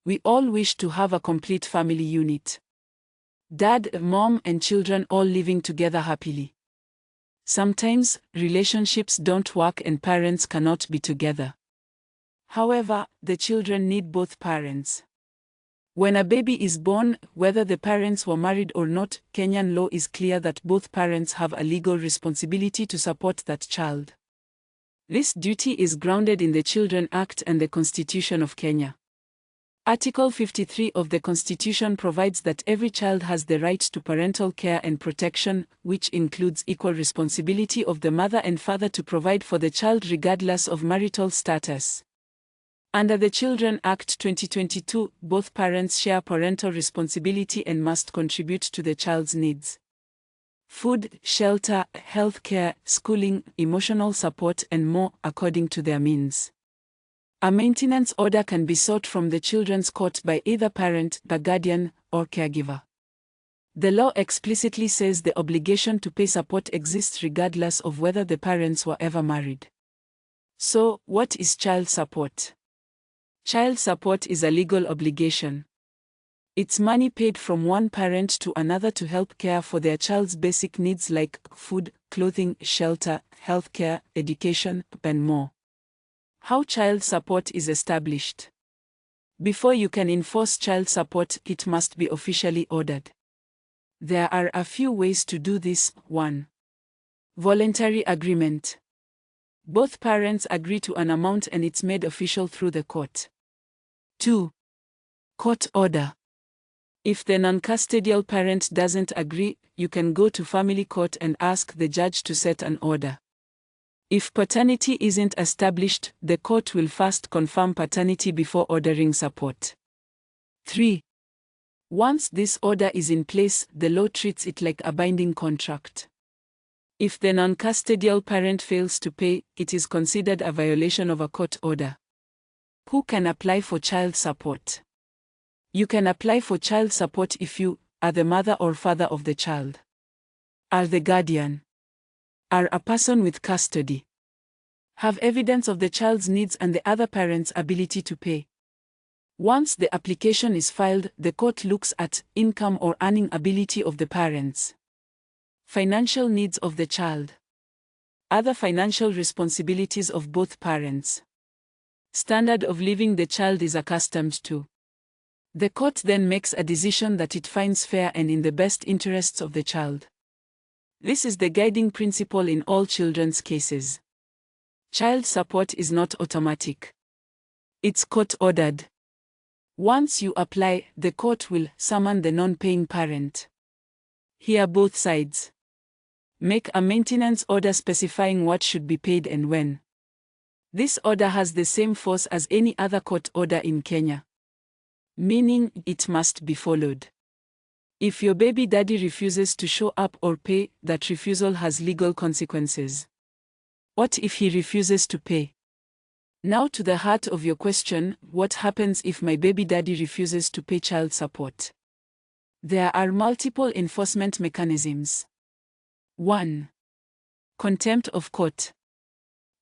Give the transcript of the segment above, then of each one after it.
We all wish to have a complete family unit. Dad, mom, and children all living together happily. Sometimes, relationships don't work and parents cannot be together. However, the children need both parents. When a baby is born, whether the parents were married or not, Kenyan law is clear that both parents have a legal responsibility to support that child. This duty is grounded in the Children Act and the Constitution of Kenya. Article 53 of the Constitution provides that every child has the right to parental care and protection, which includes equal responsibility of the mother and father to provide for the child regardless of marital status. Under the Children Act 2022, both parents share parental responsibility and must contribute to the child's needs. Food, shelter, health care, schooling, emotional support, and more, according to their means. A maintenance order can be sought from the children's court by either parent, the guardian, or caregiver. The law explicitly says the obligation to pay support exists regardless of whether the parents were ever married. So, what is child support? Child support is a legal obligation. It's money paid from one parent to another to help care for their child's basic needs like food, clothing, shelter, healthcare, education, and more. How child support is established. Before you can enforce child support, it must be officially ordered. There are a few ways to do this. 1. Voluntary agreement. Both parents agree to an amount and it's made official through the court. 2. Court order. If the non-custodial parent doesn't agree, you can go to family court and ask the judge to set an order. If paternity isn't established, the court will first confirm paternity before ordering support. 3. Once this order is in place, the law treats it like a binding contract. If the non-custodial parent fails to pay, it is considered a violation of a court order. Who can apply for child support? You can apply for child support if you are the mother or father of the child, are the guardian, are a person with custody, have evidence of the child's needs and the other parent's ability to pay. Once the application is filed, the court looks at income or earning ability of the parents, financial needs of the child, other financial responsibilities of both parents, standard of living the child is accustomed to. The court then makes a decision that it finds fair and in the best interests of the child. This is the guiding principle in all children's cases. Child support is not automatic. It's court-ordered. Once you apply, the court will summon the non-paying parent. Hear both sides. Make a maintenance order specifying what should be paid and when. This order has the same force as any other court order in Kenya, meaning it must be followed. If your baby daddy refuses to show up or pay, that refusal has legal consequences. What if he refuses to pay? Now to the heart of your question, what happens if my baby daddy refuses to pay child support? There are multiple enforcement mechanisms. 1. Contempt of court.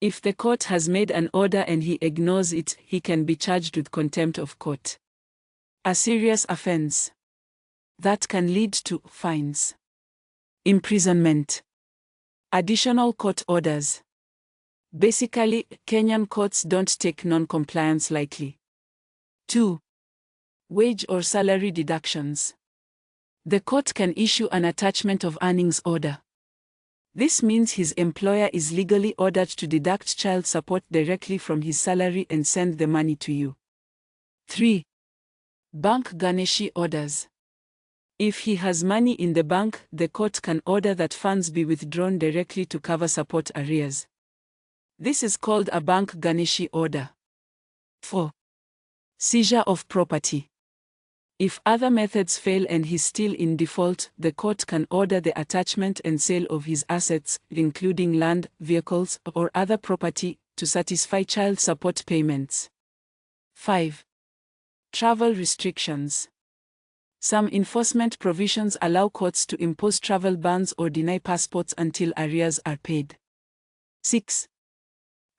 If the court has made an order and he ignores it, he can be charged with contempt of court. A serious offense that can lead to fines, imprisonment, additional court orders. Basically, Kenyan courts don't take non-compliance lightly. 2. Wage or salary deductions. The court can issue an attachment of earnings order. This means his employer is legally ordered to deduct child support directly from his salary and send the money to you. 3. Bank garnishee orders. If he has money in the bank, the court can order that funds be withdrawn directly to cover support arrears. This is called a bank garnishee order. 4. Seizure of property. If other methods fail and he's still in default, the court can order the attachment and sale of his assets, including land, vehicles, or other property, to satisfy child support payments. 5. Travel restrictions. Some enforcement provisions allow courts to impose travel bans or deny passports until arrears are paid. 6.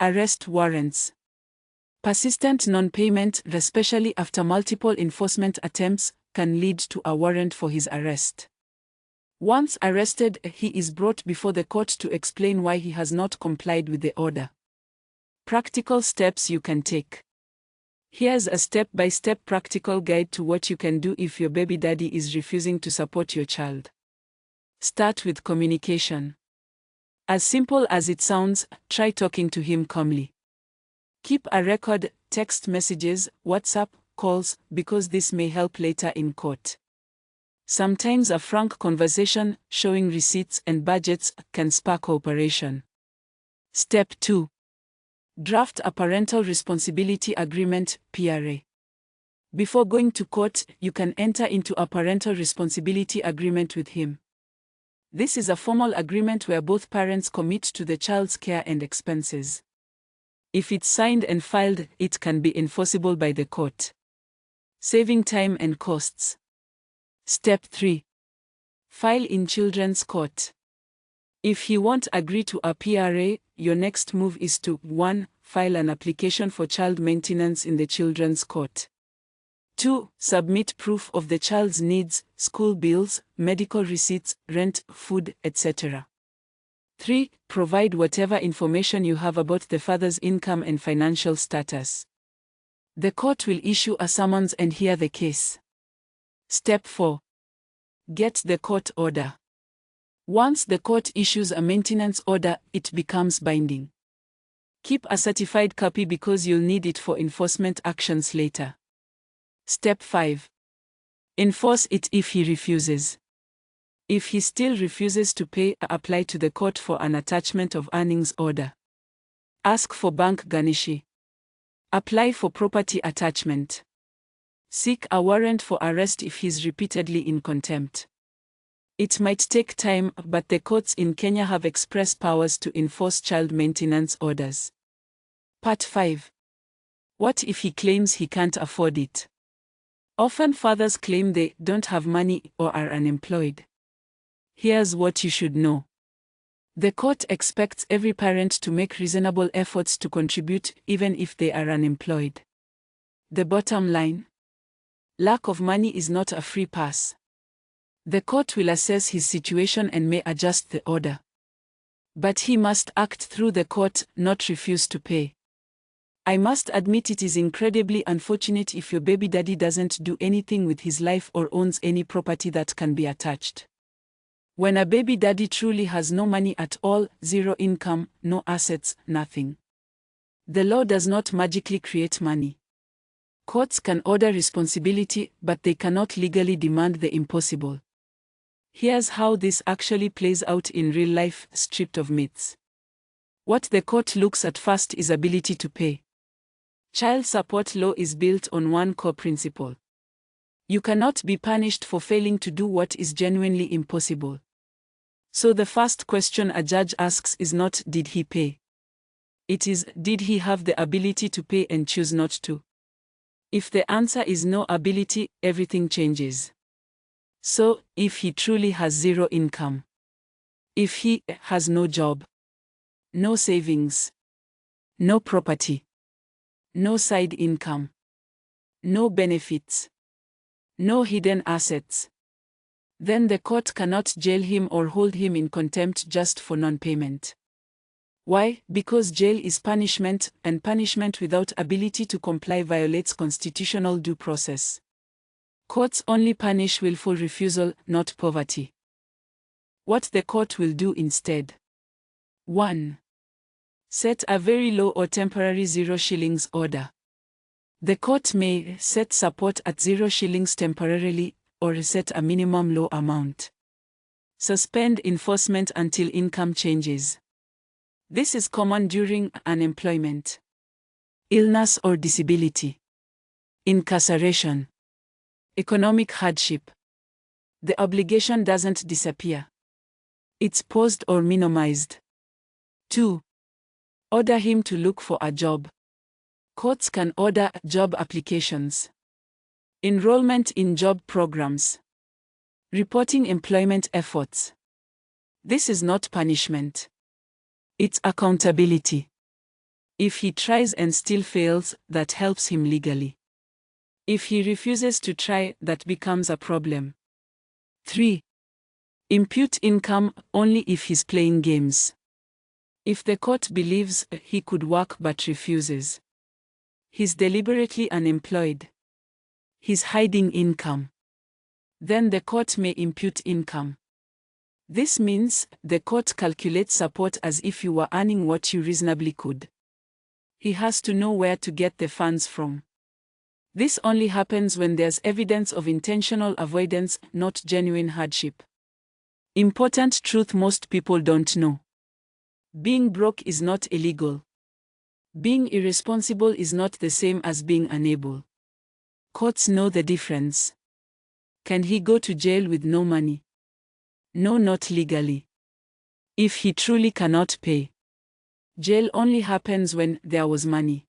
Arrest warrants. Persistent non-payment, especially after multiple enforcement attempts, can lead to a warrant for his arrest. Once arrested, he is brought before the court to explain why he has not complied with the order. Practical steps you can take. Here's a step-by-step practical guide to what you can do if your baby daddy is refusing to support your child. Start with communication. As simple as it sounds, try talking to him calmly. Keep a record, text messages, WhatsApp calls, because this may help later in court. Sometimes a frank conversation, showing receipts and budgets, can spark cooperation. Step 2. Draft a parental responsibility agreement, PRA. Before going to court, you can enter into a parental responsibility agreement with him. This is a formal agreement where both parents commit to the child's care and expenses. If it's signed and filed, it can be enforceable by the court, saving time and costs. Step 3. File in children's court. If he won't agree to a PRA, your next move is to 1. File an application for child maintenance in the children's court. 2. Submit proof of the child's needs, school bills, medical receipts, rent, food, etc. 3. Provide whatever information you have about the father's income and financial status. The court will issue a summons and hear the case. Step 4. Get the court order. Once the court issues a maintenance order, it becomes binding. Keep a certified copy because you'll need it for enforcement actions later. Step 5. Enforce it if he refuses. If he still refuses to pay, apply to the court for an attachment of earnings order. Ask for bank garnishi. Apply for property attachment. Seek a warrant for arrest if he's repeatedly in contempt. It might take time, but the courts in Kenya have express powers to enforce child maintenance orders. Part 5. What if he claims he can't afford it? Often fathers claim they don't have money or are unemployed. Here's what you should know. The court expects every parent to make reasonable efforts to contribute, even if they are unemployed. The bottom line? Lack of money is not a free pass. The court will assess his situation and may adjust the order. But he must act through the court, not refuse to pay. I must admit it is incredibly unfortunate if your baby daddy doesn't do anything with his life or owns any property that can be attached. When a baby daddy truly has no money at all, zero income, no assets, nothing. The law does not magically create money. Courts can order responsibility, but they cannot legally demand the impossible. Here's how this actually plays out in real life, stripped of myths. What the court looks at first is ability to pay. Child support law is built on one core principle. You cannot be punished for failing to do what is genuinely impossible. So the first question a judge asks is not, did he pay? It is, did he have the ability to pay and choose not to? If the answer is no ability, everything changes. So, if he truly has zero income, if he has no job, no savings, no property, no side income, no benefits, no hidden assets, then the court cannot jail him or hold him in contempt just for non-payment. Why? Because jail is punishment, and punishment without ability to comply violates constitutional due process. Courts only punish willful refusal, not poverty. What the court will do instead. 1. Set a very low or temporary 0 shillings order. The court may set support at 0 shillings temporarily, or set a minimum low amount. Suspend enforcement until income changes. This is common during unemployment, illness or disability, incarceration, economic hardship. The obligation doesn't disappear. It's paused or minimized. 2. Order him to look for a job. Courts can order job applications, enrollment in job programs, reporting employment efforts. This is not punishment. It's accountability. If he tries and still fails, that helps him legally. If he refuses to try, that becomes a problem. 3. Impute income only if he's playing games. If the court believes he could work but refuses, he's deliberately unemployed, he's hiding income, then the court may impute income. This means the court calculates support as if you were earning what you reasonably could. He has to know where to get the funds from. This only happens when there's evidence of intentional avoidance, not genuine hardship. Important truth most people don't know. Being broke is not illegal. Being irresponsible is not the same as being unable. Courts know the difference. Can he go to jail with no money? No, not legally. If he truly cannot pay, jail only happens when there was money.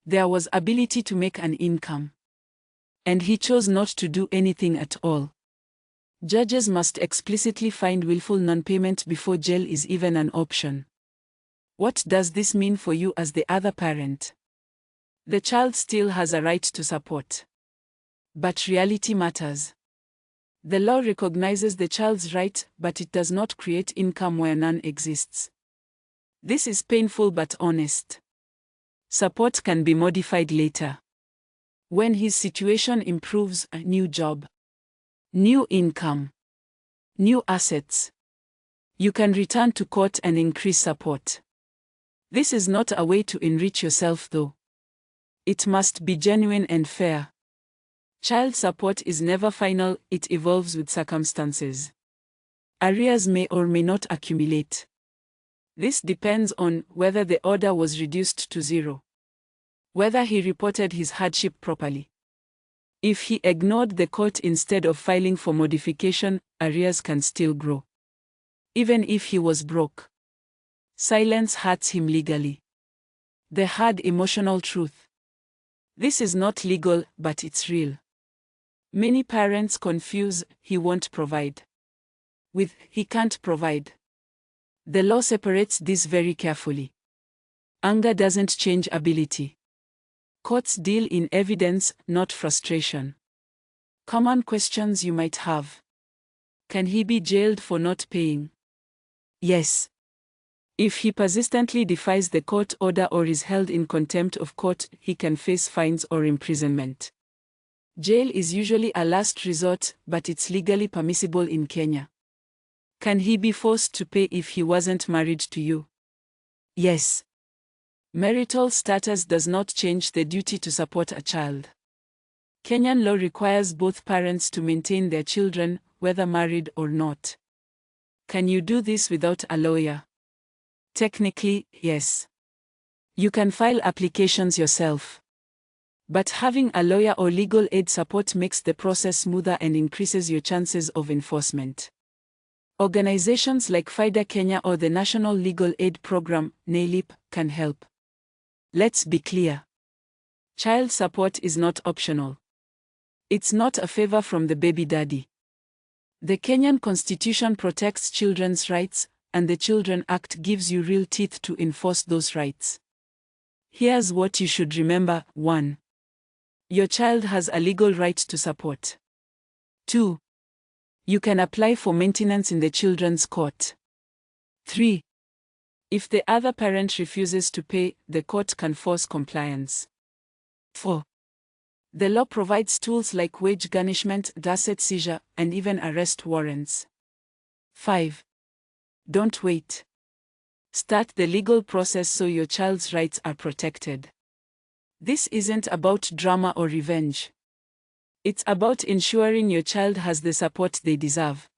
There was ability to make an income. And he chose not to do anything at all. Judges must explicitly find willful non-payment before jail is even an option. What does this mean for you as the other parent? The child still has a right to support. But reality matters. The law recognizes the child's right, but it does not create income where none exists. This is painful but honest. Support can be modified later. When his situation improves, a new job, new income, new assets, you can return to court and increase support. This is not a way to enrich yourself though. It must be genuine and fair. Child support is never final, it evolves with circumstances. Arrears may or may not accumulate. This depends on whether the order was reduced to 0. Whether he reported his hardship properly. If he ignored the court instead of filing for modification, arrears can still grow. Even if he was broke. Silence hurts him legally. The hard emotional truth. This is not legal, but it's real. Many parents confuse "he won't provide" with "he can't provide." The law separates this very carefully. Anger doesn't change ability. Courts deal in evidence, not frustration. Common questions you might have. Can he be jailed for not paying? Yes. If he persistently defies the court order or is held in contempt of court, he can face fines or imprisonment. Jail is usually a last resort, but it's legally permissible in Kenya. Can he be forced to pay if he wasn't married to you? Yes. Marital status does not change the duty to support a child. Kenyan law requires both parents to maintain their children, whether married or not. Can you do this without a lawyer? Technically, yes. You can file applications yourself. But having a lawyer or legal aid support makes the process smoother and increases your chances of enforcement. Organizations like FIDA Kenya or the National Legal Aid Program, NALIP, can help. Let's be clear. Child support is not optional. It's not a favor from the baby daddy. The Kenyan Constitution protects children's rights, and the Children Act gives you real teeth to enforce those rights. Here's what you should remember. 1. Your child has a legal right to support. 2. You can apply for maintenance in the children's court. 3. If the other parent refuses to pay, the court can force compliance. 4. The law provides tools like wage garnishment, asset seizure, and even arrest warrants. 5. Don't wait. Start the legal process so your child's rights are protected. This isn't about drama or revenge. It's about ensuring your child has the support they deserve.